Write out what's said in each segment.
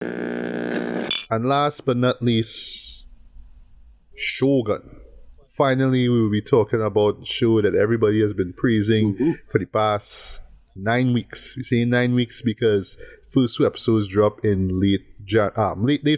And last but not least, Shōgun. Finally, we will be talking about the show that everybody has been praising for the past 9 weeks. We say 9 weeks because first 2 episodes drop in late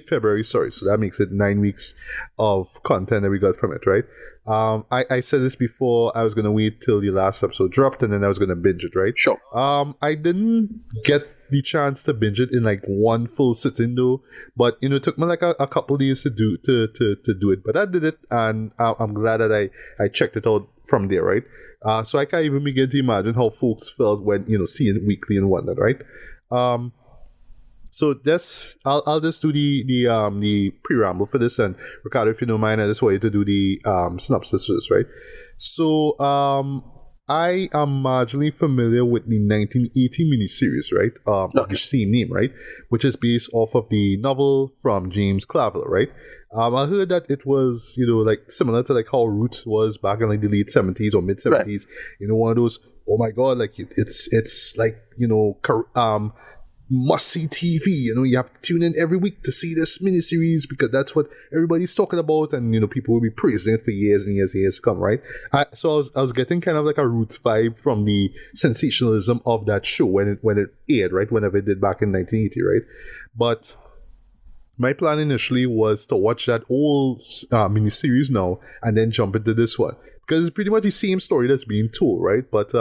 February. Sorry, so that makes it 9 weeks of content that we got from it, right? I said this before. I was gonna wait till the last episode dropped, and then I was gonna binge it, right? Sure. I didn't get the chance to binge it in like one full sitting though, but it took me like a couple days to do it, but I did it, and I'm glad that I checked it out from there, right? So I can't even begin to imagine how folks felt when seeing it weekly and whatnot, right? So this I'll just do the preamble for this, and Ricardo, if you don't mind, I just want you to do the synopsis for this, right? So I am marginally familiar with the 1980 miniseries, right? Of the same name, right? Which is based off of the novel from James Clavell, right? I heard that it was, like similar to like how Roots was back in like the late 70s or mid 70s. Right. One of those, oh my god, like it's like must see TV. You have to tune in every week to see this miniseries because that's what everybody's talking about, and people will be praising it for years and years and years to come, right? So I was getting kind of like a Roots vibe from the sensationalism of that show when it aired, right? Whenever it did back in 1980, right? But my plan initially was to watch that old miniseries now and then jump into this one because it's pretty much the same story that's being told, right? But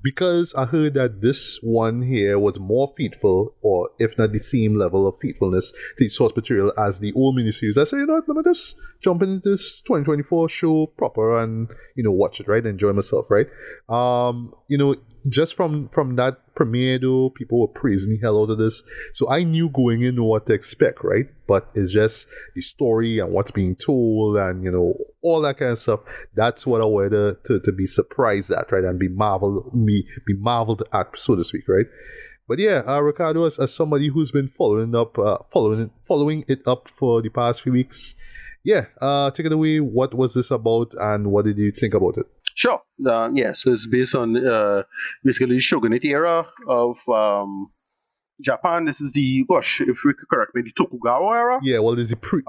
because I heard that this one here was more faithful, or if not the same level of faithfulness to the source material as the old miniseries, I said, let me just jump into this 2024 show proper and, watch it, right? Enjoy myself, right? Just from that premiere, though, people were praising the hell out of this. So I knew going in what to expect, right? But it's just the story and what's being told and, all that kind of stuff. That's what I wanted to be surprised at, right? And be marveled at, so to speak, right? But yeah, Ricardo, as somebody who's been following it up for the past few weeks, yeah, take it away. What was this about, and what did you think about it? Sure. So it's based on basically Shogunate era of Japan. This is the if we could correct me, the Tokugawa era. Yeah, well, there's the pre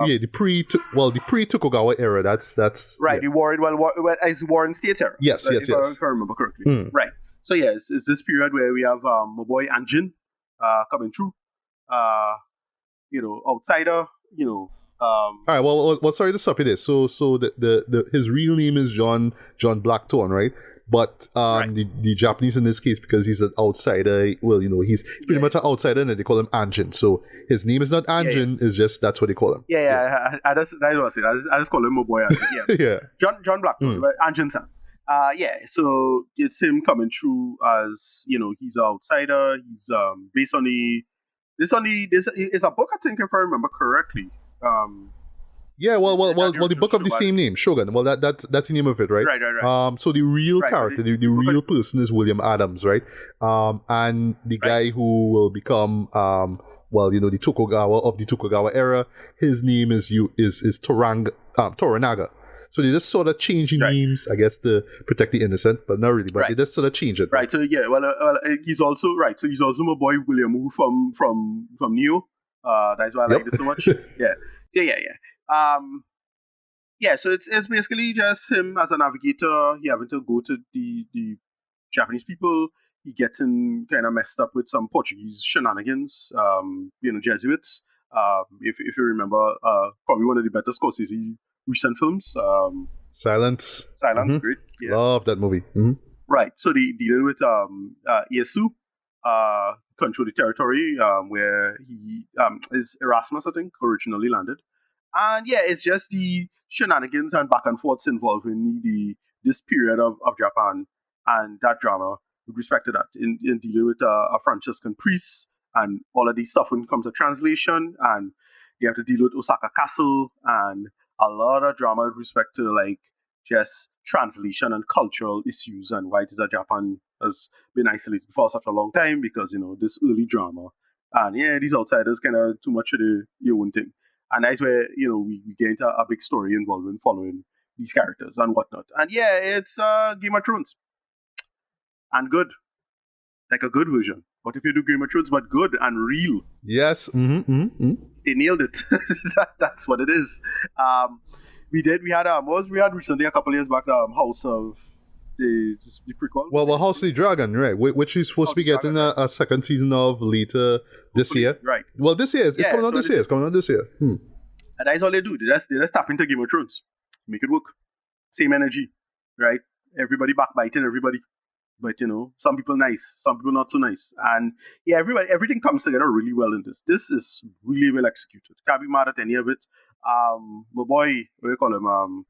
Tokugawa era. That's right. Yeah. The Warren States era. Yes. If I remember correctly. Right. So yeah, it's this period where we have my boy Anjin coming through. Outsider. All right. Well, sorry to stop you there. So the his real name is John Blackthorne, right? But the Japanese in this case, because he's an outsider, well, he's pretty much an outsider, and they call him Anjin. So his name is not Anjin; it's just that's what they call him. I just call him my boy Anjin. Yeah. John Blackthorne, Anjin-san. So it's him coming through as he's an outsider. He's based on it's a book, I think, if I remember correctly. The book of the same name, Shōgun. Well, that's the name of it, right? Right. So the real character, the real person is William Adams, right? And the guy who will become, the Tokugawa of the Tokugawa era, his name is Toranaga. So they just sort of changing names, I guess, to protect the innocent, but not really. But they just sort of change it. Right. So yeah, he's also right. So he's also my boy William Wu from Neo. That's why I like this so much. Yeah. So it's basically just him as a navigator. He having to go to the Japanese people. He gets in kind of messed up with some Portuguese shenanigans. Jesuits. If you remember, probably one of the better Scorsese recent films. Silence. Great. Yeah. Love that movie. Mm-hmm. Right. So they dealing with Ieyasu. Control the territory where he is Erasmus, I think, originally landed. And yeah, it's just the shenanigans and back and forths involving this period of Japan and that drama with respect to that in dealing with a Franciscan priest and all of these stuff when it comes to translation, and they have to deal with Osaka Castle and a lot of drama with respect to like just translation and cultural issues and why it is that Japan has been isolated for such a long time because this early drama, and these outsiders kind of too much of your own thing, and that's where we get into a big story involving following these characters and whatnot, and it's Game of Thrones, and good, like a good version. What if you do Game of Thrones but good and real? Yes. They nailed it. That's what it is. We had recently a couple of years back House of the prequel. Well, House of the Dragon, right? Which is supposed to be getting a second season of later this year. Right. Well, this year. It's coming out this year. It's coming out this year. And that's all they do. They just tap into Game of Thrones. Make it work. Same energy, right? Everybody backbiting everybody. But, some people nice, some people not so nice. And, yeah, everything comes together really well in this. This is really well executed. Can't be mad at any of it. My boy, what do you call him?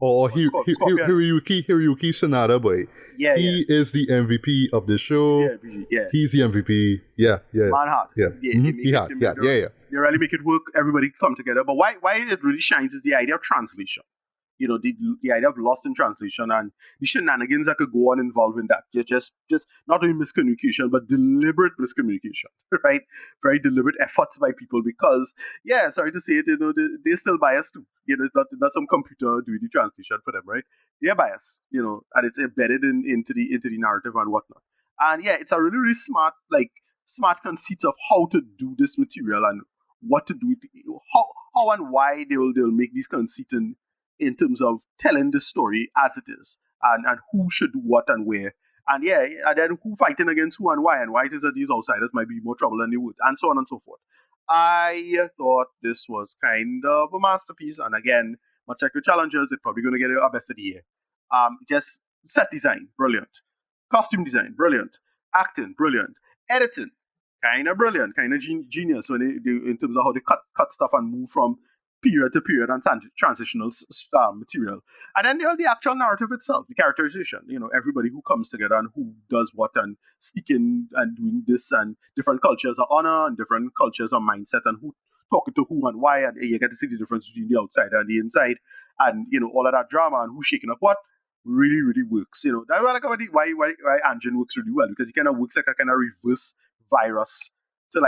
Hiroyuki Sanada, boy. Yeah, he is the MVP of the show. Yeah. He's the MVP. Yeah. Man hard. Yeah. They really make it work. Everybody come together. But why it really shines is the idea of translation. The idea of lost in translation and the shenanigans that could go on involved in that. Just not only miscommunication, but deliberate miscommunication, right? Very deliberate efforts by people because, sorry to say it, they're still biased too. It's not some computer doing the translation for them, right? They're biased, and it's embedded into the narrative and whatnot. And it's a really, really smart conceit of how to do this material and what to do, how and why they'll make these conceits in terms of telling the story as it is and who should do what and where. And then who fighting against who and why it is that these outsiders might be more trouble than they would, and so on and so forth. I thought this was kind of a masterpiece, and again, much like the challengers, it's probably going to get a best of the year. Just set design, brilliant. Costume design, brilliant. Acting, brilliant. Editing, kind of brilliant, kind of genius when they in terms of how they cut stuff and move from period to period and transitional material. And then the actual narrative itself, the characterization, everybody who comes together and who does what and sneaking and doing this and different cultures of honor and different cultures of mindset and who talking to who and why, and you get to see the difference between the outside and the inside and, all of that drama and who's shaking up what really, really works. That's why Anjin works really well, because he kind of works like a kind of reverse virus to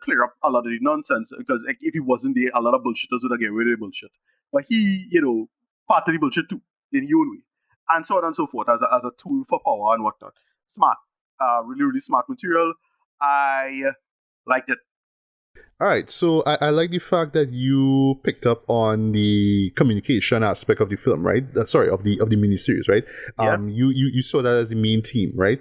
clear up a lot of the nonsense, because if he wasn't there, a lot of bullshitters would have get rid of the bullshit. But he, part of the bullshit too, in his own way. And so on and so forth, as a tool for power and whatnot. Smart. Really, really smart material. I liked it. All right, so I like the fact that you picked up on the communication aspect of the film, right? Of the miniseries, right? Yeah. You saw that as the main theme, right?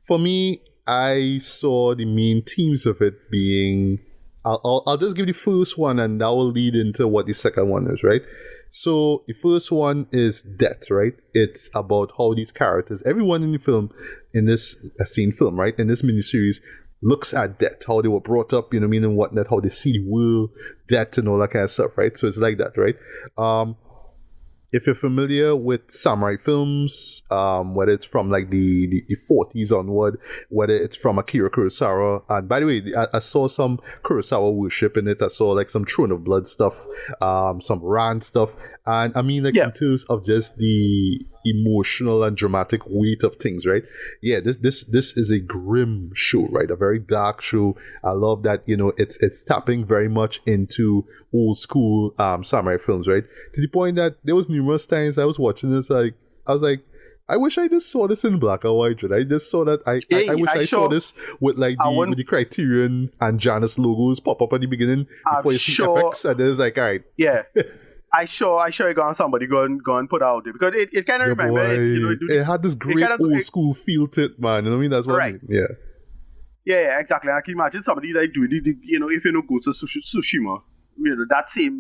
For me, I saw the main themes of it being, I'll just give the first one and that will lead into what the second one is, right? So the first one is death, right? It's about how these characters, everyone in the film, in this film, right? In this miniseries, looks at death, how they were brought up, and whatnot, how they see the world, death and all that kind of stuff, right? So it's like that, right? If you're familiar with samurai films, whether it's from the 40s onward, whether it's from Akira Kurosawa, and by the way, I saw some Kurosawa worship in it. I saw some Throne of Blood stuff, some Ran stuff, and I mean in terms of just the emotional and dramatic weight of things, right? Yeah, this is a grim show, right? A very dark show. I love that, it's tapping very much into old school samurai films, right? To the point that there was numerous times I was watching this, I was like, I wish I just saw this in black and white, right? I just saw that. I wish I saw this with with the Criterion and Janus logos pop up at the beginning before you see FX, and then it's like, all right. Yeah. I sure you got somebody go and put out there, because it kind of reminds me. It had this great old school feel to it, man. You know what I mean? That's what I mean. Yeah. Yeah, exactly. I can imagine somebody doing it. If go to Tsushima, that same.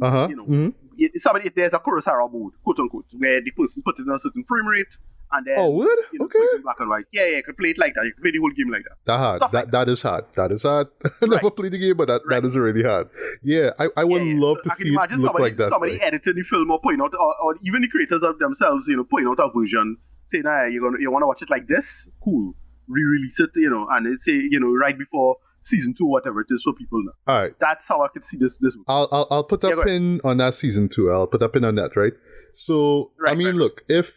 Somebody, if there's a Kurosawa mode, quote unquote, where the person put it on a certain frame rate, and then okay, put it in black and white. Yeah, you can play it like that. You can play the whole game like that. That is hard. That is hard. I never played the game, but that is really hard. Yeah, I would love to see it look like that. Somebody editing the film or point out, or even the creators of themselves, point out a version, saying, you want to watch it like this? Cool. Re-release it, and it's right before season 2, whatever it is for people now. All right. That's how I could see this. I'll put a pin on that season 2. I'll put a pin on that, right? So, look, if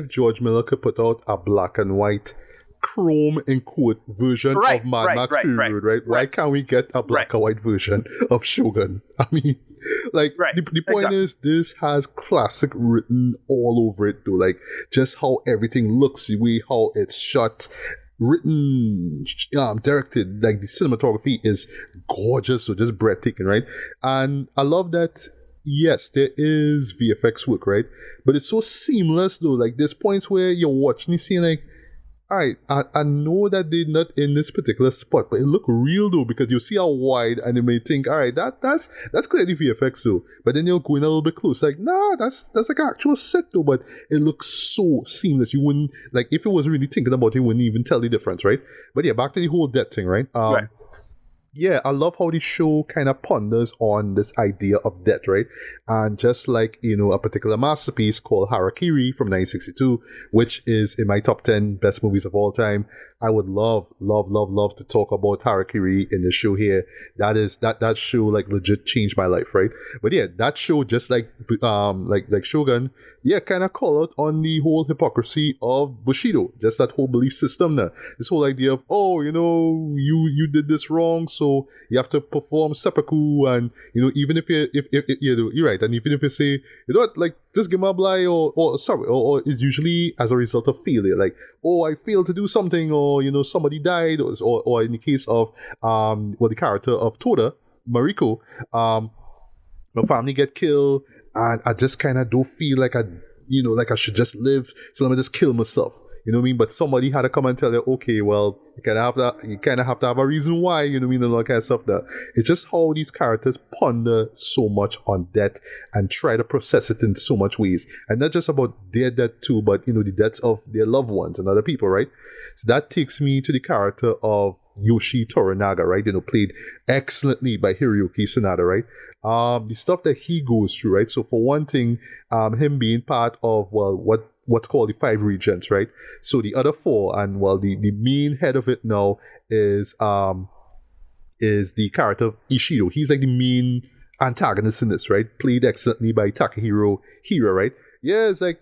George Miller could put out a black and white chrome in quote version of Mad Max Fury Road, right? Why can't we get a black and white version of Shōgun? I mean, the point is, this has classic written all over it, though. Just how everything looks, the way how it's shot, written, directed. Like the cinematography is gorgeous, so just breathtaking, right? And I love that. Yes, there is VFX work, right? But it's so seamless though. Like there's points where you're watching, you see like, all right, I know that they're not in this particular spot, but it look real though because you see how wide, and you may think, all right, that's clearly VFX though. But then you'll go in a little bit close, like, nah, that's like an actual set though. But it looks so seamless. You wouldn't, like, if it was really thinking about it, you wouldn't even tell the difference, right? But yeah, back to the whole death thing, right? Right. Yeah, I love how the show kind of ponders on this idea of death, right? And just like, a particular masterpiece called Harakiri from 1962, which is in my top 10 best movies of all time, I would love to talk about Harakiri in the show here. That show like legit changed my life, right? But yeah, that show, just like Shōgun, yeah, kind of call out on the whole hypocrisy of Bushido, just that whole belief system there. This whole idea of, you did this wrong, so you have to perform seppuku, and even if you're right, and even if you say, you know what, like, just give me a blight, or it's usually as a result of failure, like, I failed to do something, or somebody died, or in the case of the character of Toda Mariko, my family get killed, and I just kind of don't feel like I should just live, so let me just kill myself. You know what I mean? But somebody had to come and tell you, okay, well, you kind of have to have a reason why, you know what I mean, and all that kind of stuff there. It's just how these characters ponder so much on death and try to process it in so much ways. And not just about their death too, but, the deaths of their loved ones and other people, right? So that takes me to the character of Yoshi Toranaga, right? Played excellently by Hiroyuki Sanada, right? The stuff that he goes through, right? So for one thing, him being part of, what's called the 5 regents, right? So the other 4, and the main head of it now is the character of Ishido. He's like the main antagonist in this, right? Played excellently by Takahiro Hira, right? Yeah, it's like,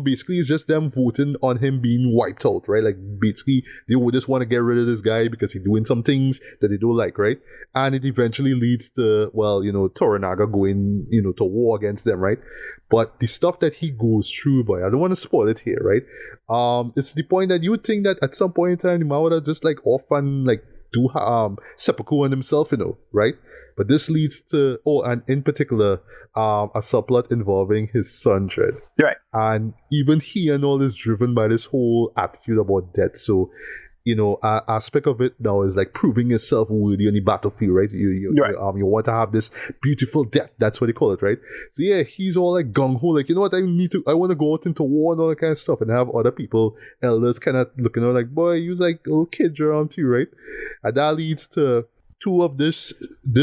basically it's just them voting on him being wiped out, right? Like, basically they would just want to get rid of this guy because he's doing some things that they don't like, right? And it eventually leads to, Toranaga going, to war against them, right? But the stuff that he goes through, boy, I don't want to spoil it here, right? It's the point that you would think that at some point in time, the man would have just like off and like do seppuku on himself, right? But this leads to, and in particular, a subplot involving his son, Dread. Right. And even he and all is driven by this whole attitude about death. So, aspect of it now is like proving yourself worthy on the battlefield, right? You want to have this beautiful death. That's what they call it, right? So yeah, he's all like gung-ho, like, you know what, I want to go out into war and all that kind of stuff, and have other people, elders, kind of looking at like, boy, you like little kids around too, right? And that leads to 2 of this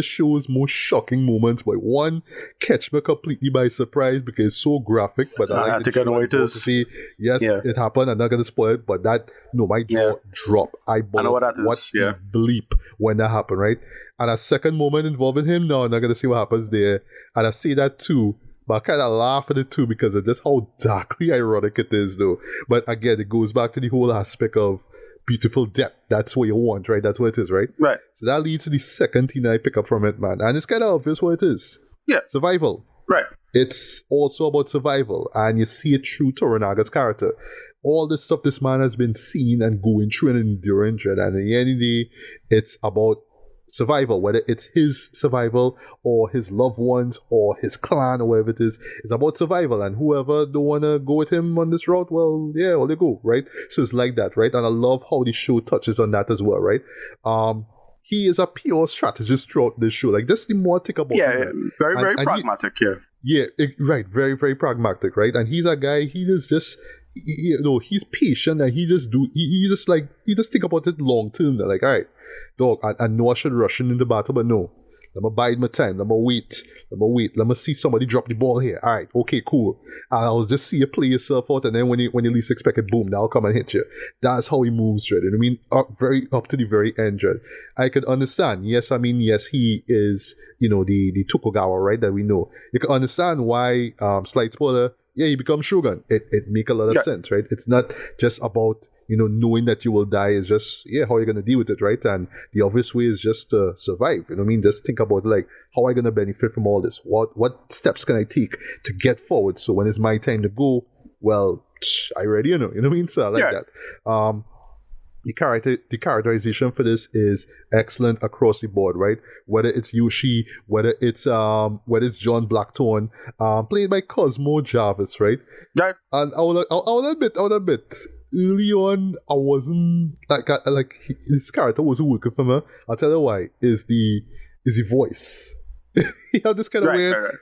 show's most shocking moments. But one catch me completely by surprise because it's so graphic. But I like to see, yes, it happened. I'm not gonna spoil it, but my jaw dropped. I know what that is. What the bleep when that happened, right? And a second moment involving him. No, I'm not gonna see what happens there. And I see that too. But I kind of laugh at it too because of just how darkly ironic it is, though. But again, it goes back to the whole aspect of beautiful death. That's what you want, right? That's what it is, right? Right. So that leads to the second thing I pick up from it, man. And it's kind of obvious what it is. Yeah. Survival. Right. It's also about survival. And you see it through Toranaga's character. All this stuff this man has been seeing and going through and enduring. And at the end of the day, it's about survival, whether it's his survival or his loved ones or his clan or whatever it is. It's about survival, and whoever don't want to go with him on this route, well, yeah, well, they go, right? So it's like that, right? And I love how the show touches on that as well, right? He is a pure strategist throughout the show. Like, that's the more I think about him. Very pragmatic, right, very, very pragmatic, right? And he's a guy, he is just, he's patient, and he just think about it long term. They're like, all right, dog, I know I should rush in the battle, but no. Let me bide my time. Let me wait. Let me see somebody drop the ball here. All right, okay, cool. And I'll just see you play yourself out, and then when you least expect it, boom, that'll come and hit you. That's how he moves, Dread. I mean, up to the very end, Dread. I could understand. Yes, he is, the Tokugawa, right, that we know. You can understand why, slight spoiler, he becomes Shōgun. It make a lot of sense, right? It's not just about, knowing that you will die. Is just, how are you going to deal with it, right? And the obvious way is just to survive. Just think about, like, how am I going to benefit from all this? What steps can I take to get forward? So when it's my time to go, well, I already, you know what I mean? So I like that. the characterization for this is excellent across the board, right? Whether it's Yoshi, whether it's John Blackthorne, played by Cosmo Jarvis, right? Right. And I will admit, early on I wasn't this character wasn't working for me. I'll tell you why. Is the voice. He have this kind of weird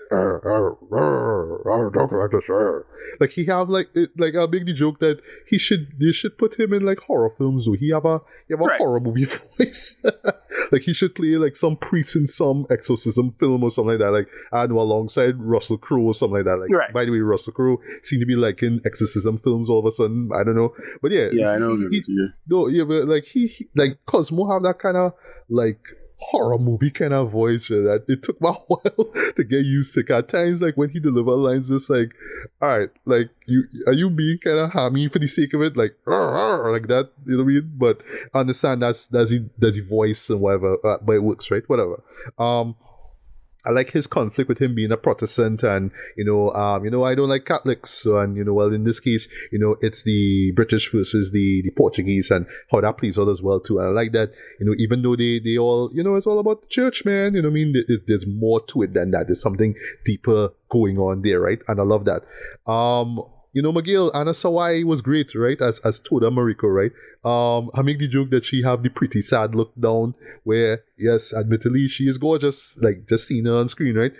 like he have like I'll make the joke that they should put him in like horror films, or he have a horror movie voice. Like he should play like some priest in some exorcism film or something like that, like I don't know, alongside Russell Crowe or something like that. Like by the way, Russell Crowe seem to be like in exorcism films all of a sudden. I don't know, but yeah, I know. But like he like Cosmo have that kind of like horror movie kind of voice that it took me a while to get used to. At times, like when he deliver lines, just like, all right, like are you being kind of hammy for the sake of it, like like that, you know what I mean? But I understand that's the voice and whatever, but it works, right? Whatever. I like his conflict with him being a Protestant, and I don't like Catholics. So, and well, in this case, it's the British versus the Portuguese, and how that plays out as well too. And I like that, even though they all, it's all about the church, man. You know what I mean? There's more to it than that. There's something deeper going on there, right? And I love that. McGill, Anna Sawai was great, right? As Toda Mariko, right? I make the joke that she have the pretty sad look down, where, yes, admittedly, she is gorgeous, like, just seeing her on screen, right?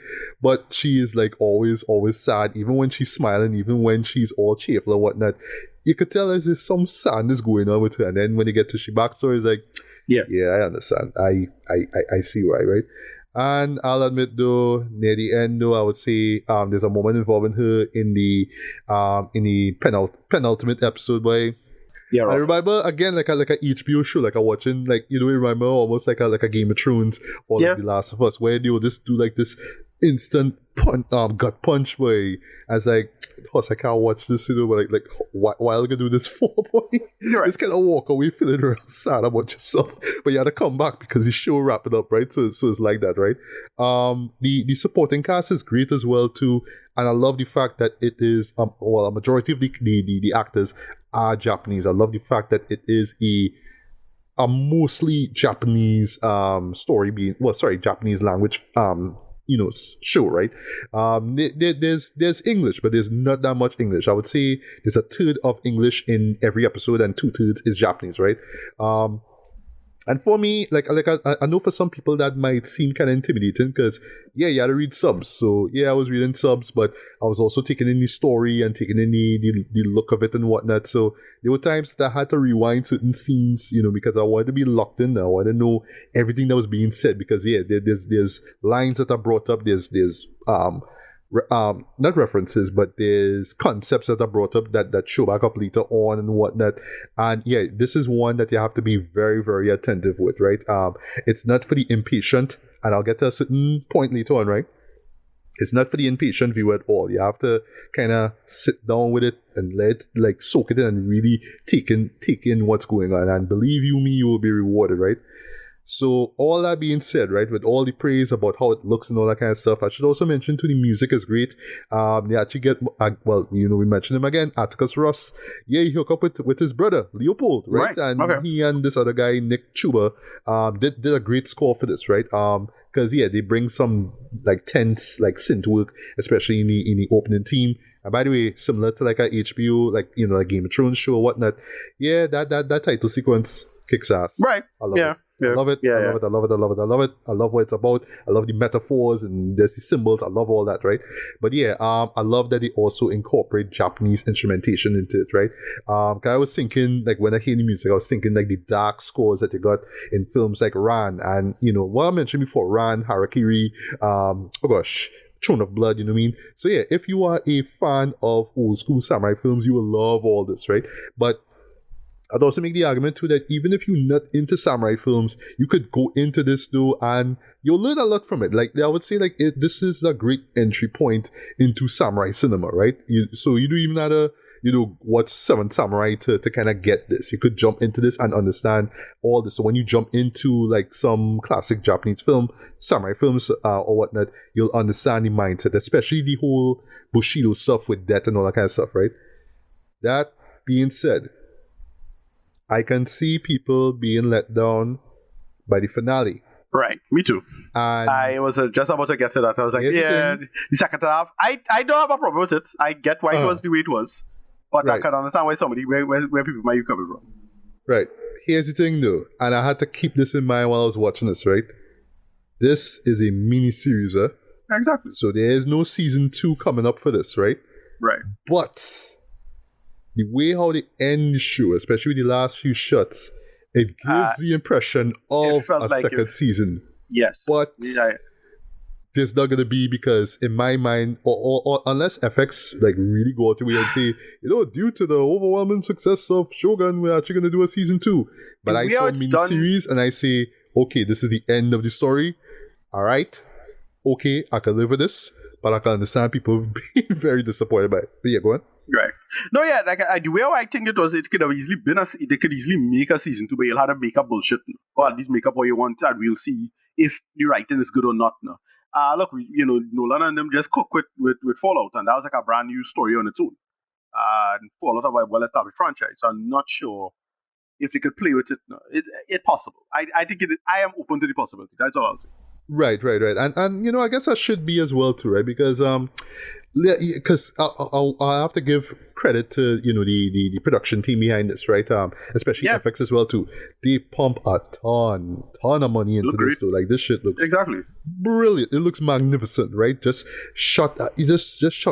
But she is, like, always sad, even when she's smiling, even when she's all cheerful and whatnot. You could tell there's some sadness going on with her, and then when you get to she backstory, it's like, yeah, I understand. I see why, right? And I'll admit, though, near the end, though, I would say there's a moment involving her in the penultimate episode, by. Yeah, right. I remember again like a HBO show, like I watching, like you remember almost like a Game of Thrones or like The Last of Us, where they would just do like this instant gut punch way. As like, I can't watch this, but like why are you gonna do this for, boy? Right. Just kind of walk away feeling real sad about yourself, but you had to come back because the show wrapped it up, right? So it's like that, right? The supporting cast is great as well too, and I love the fact that it is a majority of the actors are Japanese. I love the fact that it is a mostly Japanese Japanese language show, right? There's English, but there's not that much English. I would say there's a third of English in every episode, and 2/3 is Japanese, right? And for me, like I know for some people that might seem kind of intimidating because, you had to read subs. So, I was reading subs, but I was also taking in the story and taking in the look of it and whatnot. So, there were times that I had to rewind certain scenes, because I wanted to be locked in. I wanted to know everything that was being said because, there's lines that are brought up. There's not references, but there's concepts that are brought up that show back up later on and whatnot. And this is one that you have to be very, very attentive with, right? It's not for the impatient, and I'll get to a certain point later on, right? It's not for the impatient viewer at all. You have to kind of sit down with it and let it soak it in and really take in what's going on. And believe you me, you will be rewarded, right? So all that being said, right, with all the praise about how it looks and all that kind of stuff, I should also mention too, the music is great. They actually get, we mentioned him again, Atticus Ross. He hooked up with his brother, Leopold, right? And he and this other guy, Nick Chuba, did a great score for this, right? Because, they bring some, tense, synth work, especially in the opening theme. And by the way, similar to a HBO, a Game of Thrones show or whatnot, that title sequence kicks ass. Right. I love it. I love it. I love it. I love it. I love it. I love it. I love what it's about. I love the metaphors and there's the symbols. I love all that, right? But I love that they also incorporate Japanese instrumentation into it, right? Cause I was thinking, when I hear the music, I was thinking the dark scores that you got in films like Ran and, what I mentioned before, Ran, Harakiri, Throne of Blood, you know what I mean? So if you are a fan of old school samurai films, you will love all this, right? But I'd also make the argument too that even if you're not into samurai films, you could go into this though and you'll learn a lot from it. I would say this is a great entry point into samurai cinema, right? So you don't even have to, watch Seven Samurai to kind of get this. You could jump into this and understand all this. So when you jump into some classic Japanese film, samurai films or whatnot, you'll understand the mindset, especially the whole Bushido stuff with death and all that kind of stuff, right? That being said, I can see people being let down by the finale. Right, me too. And I was just about to get to that. I was like, here's the yeah, thing. the second half. I don't have a problem with it. I get why it was the way it was, but I Right. can understand why where people might be coming from. Right. Here's the thing, though, and I had to keep this in mind while I was watching this, right? This is a mini-series, Exactly. so there is no season 2 coming up for this, right? Right. But the way how they end the show, especially the last few shots, it gives the impression of felt a like second season. Yes. But Yeah. there's not going to be, because in my mind, or unless FX like really go out the way and say, due to the overwhelming success of Shōgun, we're actually going to do a season 2. But I saw miniseries and I say, okay, this is the end of the story. All right. Okay, I can live with this, but I can understand people being very disappointed by it. But yeah, go on. Right. No, yeah, like the way I think it was, it could have easily been they could easily make a season 2, but you'll have to make up bullshit, or at least make up what you want, and we'll see if the writing is good or not. No. Look, Nolan and them just cook with Fallout, and that was like a brand new story on its own. And Fallout are a well-established franchise, so I'm not sure if they could play with it. No, it's possible. I think I am open to the possibility. That's all I'll say. Right. And I guess I should be as well too, right? Because I have to give credit to the production team behind this, right? Especially FX as well too. They pump a ton of money into this too. Like, this shit looks exactly brilliant. It looks magnificent, right? Just shot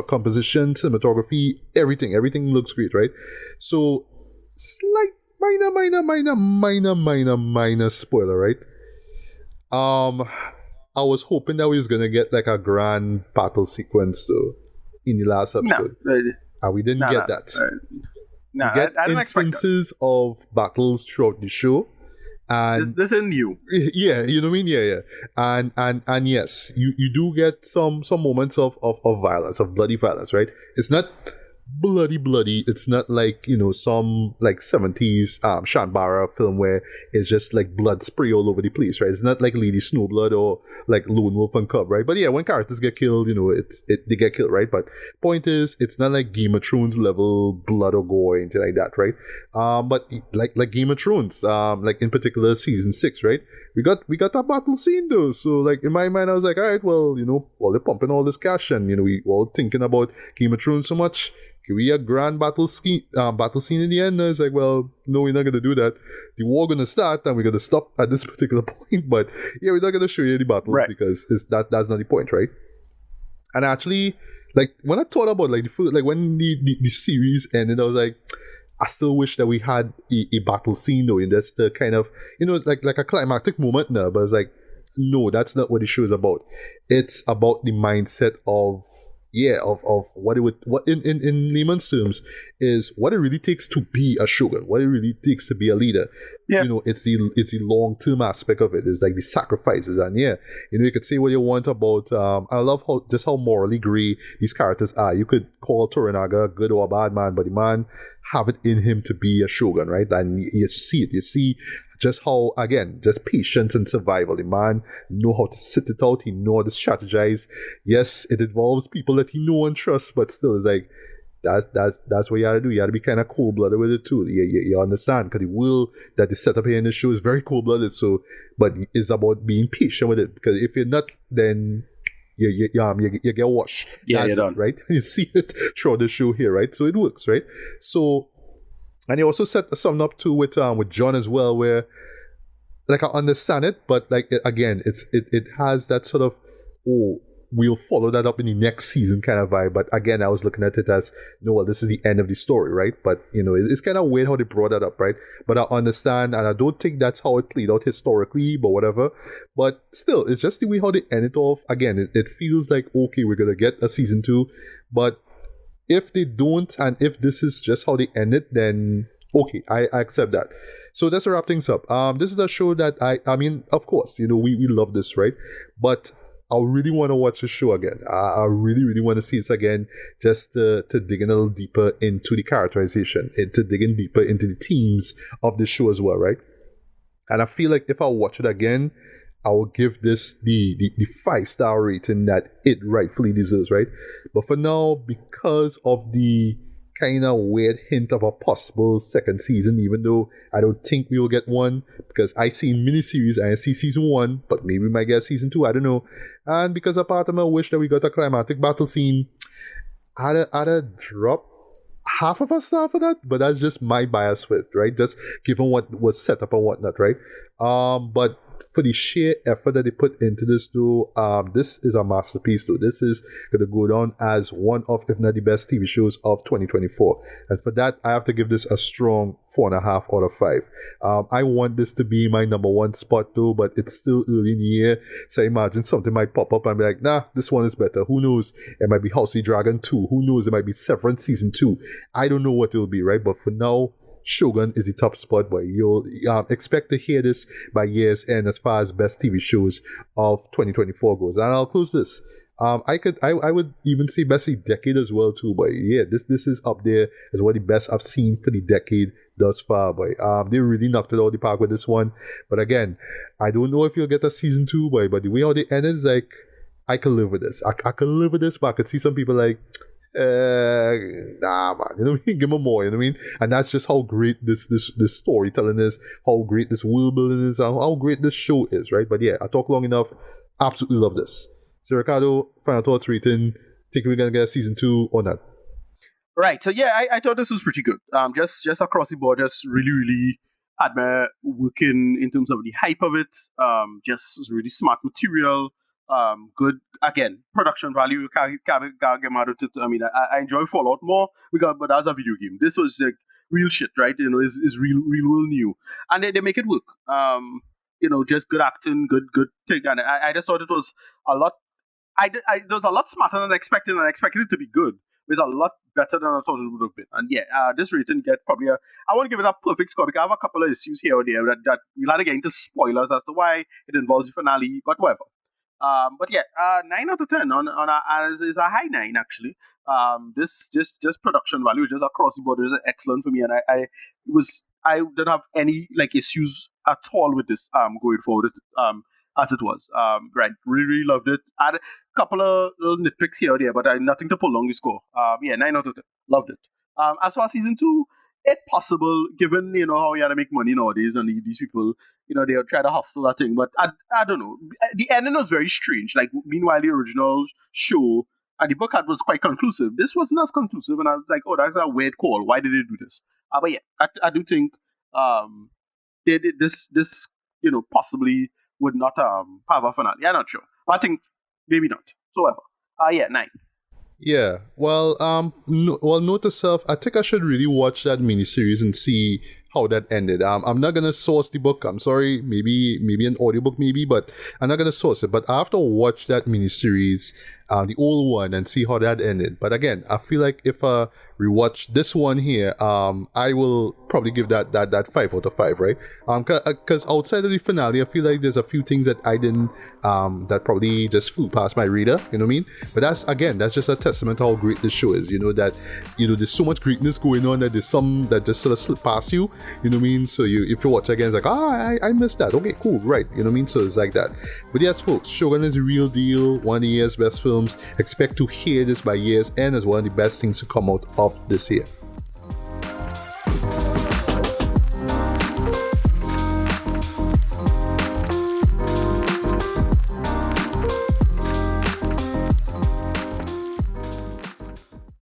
composition, cinematography, everything looks great, right? So slight minor spoiler, right? I was hoping that we was gonna get like a grand battle sequence though in the last episode. And we didn't get that. We get instances of battles throughout the show. And this is new. Yeah, you know what I mean? Yeah. And yes, you do get some moments of violence, of bloody violence, right? It's not bloody. It's not like, some like 70s Shambara film where it's just like blood spray all over the place, right? It's not like Lady Snowblood or like Lone Wolf and Cub, right? But yeah, when characters get killed, they get killed, right? But point is, it's not like Game of Thrones level blood or gore or anything like that, right? But like Game of Thrones, like in particular season 6, right? We got that battle scene though. So like in my mind, I was like, all right, well, while they're pumping all this cash and we all thinking about Game of Thrones so much, can we a grand battle scene in the end? And it's like, well, no, we're not gonna do that. The war gonna start and we're gonna stop at this particular point. But yeah, we're not gonna show you the battles because that's not the point, right? And actually, like when I thought about like when the series ended, I was like, I still wish that we had a battle scene though, and that's the kind of like a climactic moment now. But it's like, no, that's not what the show is about. It's about the mindset of what in layman's terms is what it really takes to be a shogun, what it really takes to be a leader. Yeah. It's the long-term aspect of it. It's like the sacrifices, and you could say what you want about I love how morally gray these characters are. You could call Toranaga a good or a bad man, but the man have it in him to be a shogun, right? And you see it. You see just how, again, just patience and survival. The man know how to sit it out. He know how to strategize. Yes, it involves people that he know and trusts, but still, it's like that's what you gotta do. You gotta be kind of cold-blooded with it too. You understand, because the world that is set up here in the show is very cold-blooded. So, but it's about being patient with it, because if you're not, then you get washed. Yeah, you're done. Right? You see it throughout the show here, right? So it works, right? So, and he also set something up too with John as well, where like I understand it, but like again, it has that sort of we'll follow that up in the next season kind of vibe. But again, I was looking at it as, well, this is the end of the story, right? But it's kind of weird how they brought that up, right? But I understand, and I don't think that's how it played out historically, but whatever. But still, it's just the way how they end it off. Again, it feels like, okay, we're gonna get a season 2, but if they don't, and if this is just how they end it, then okay, I accept that. So that's to wrap things up. This is a show that I mean, of course, we love this, right? But I really want to watch the show again. I really want to see this again, just to dig in a little deeper into the characterization, to dig in deeper into the themes of the show as well, right? And I feel like if I watch it again, I will give this the 5-star rating that it rightfully deserves, right? But for now, because of the kind of weird hint of a possible second season, even though I don't think we will get one, because I seen miniseries and I see season 1, but maybe we might get season 2, I don't know. And because a part of me wish that we got a climatic battle scene, I'd have dropped half of us stuff for that, but that's just my bias with, right? Just given what was set up and whatnot, right? But for the sheer effort that they put into this, though, this is a masterpiece, though. This is going to go down as one of, if not the best TV shows of 2024. And for that, I have to give this a strong 4.5 out of 5. I want this to be my number 1 spot, though, but it's still early in the year. So I imagine something might pop up and be like, nah, this one is better. Who knows? It might be House of Dragon 2. Who knows? It might be Severance Season 2. I don't know what it will be, right? But for now, Shōgun is the top spot, but you'll expect to hear this by year's end as far as best TV shows of 2024 goes. And I'll close this. I would even say best of the decade as well too, but yeah, this is up there as one of the best I've seen for the decade thus far, boy. They really knocked it out of the park with this one. But again, I don't know if you'll get a season 2, boy, but the way how they ended is like, I can live with this. I can live with this, but I could see some people like, nah, man, you know what I mean? Give me more, you know what I mean? And that's just how great this storytelling is, how great this world building is, how great this show is, right? But yeah, I talk long enough. Absolutely love this. So Ricardo, final thoughts, rating. Think we're gonna get a season 2 or not? Right. So yeah, I thought this was pretty good. Just across the board, just really admire working in terms of the hype of it. Just really smart material. Good, again, production value. Can't get mad at it. I mean, I enjoy Fallout more but that's a video game. This was like real shit, right? You know, is real world new, and they make it work. You know, just good acting, good thing, and I just thought it was a lot. It was a lot smarter than I expected, and I expected it to be good. It's a lot better than I thought it would have been. And yeah, this rating get probably I won't give it a perfect score because I have a couple of issues here or there that we'll have to get into spoilers as to why it involves the finale, but whatever. But yeah, 9 out of 10 is a high 9 actually. This just production value just across the board is excellent for me, and I didn't have any like issues at all with this going forward as it was. Right, really loved it. I had a couple of little nitpicks here or there, but nothing to pull on the score. Yeah, 9 out of 10, loved it. As far as season 2, it's possible given how you had to make money nowadays, and these people they'll try to hustle that thing, but I don't know. The ending was very strange. Like, meanwhile, the original show and the book was quite conclusive. This wasn't as conclusive, and I was like, oh, that's a weird call. Why did they do this? But yeah, I do think they did this possibly would not have a finale. I'm not sure. But I think maybe not. So whatever. Yeah, 9. Yeah, well, note to self, I think I should really watch that miniseries and see how that ended. I'm not gonna source the book. I'm sorry, maybe an audiobook, maybe, but I'm not gonna source it. But I have to watch that miniseries, the old one, and see how that ended. But again, I feel like if I rewatch this one here, I will probably give that 5 out of 5, right? Because outside of the finale, I feel like there's a few things that I didn't, that probably just flew past my radar. You know what I mean? But that's just a testament to how great this show is. That there's so much greatness going on that there's some that just sort of slip past you. You know what I mean? So if you watch again, it's like, I missed that. Okay, cool, right? You know what I mean? So it's like that. But yes, folks, Shōgun is a real deal. One of the year's best films. Expect to hear this by year's end as one of the best things to come out of this year.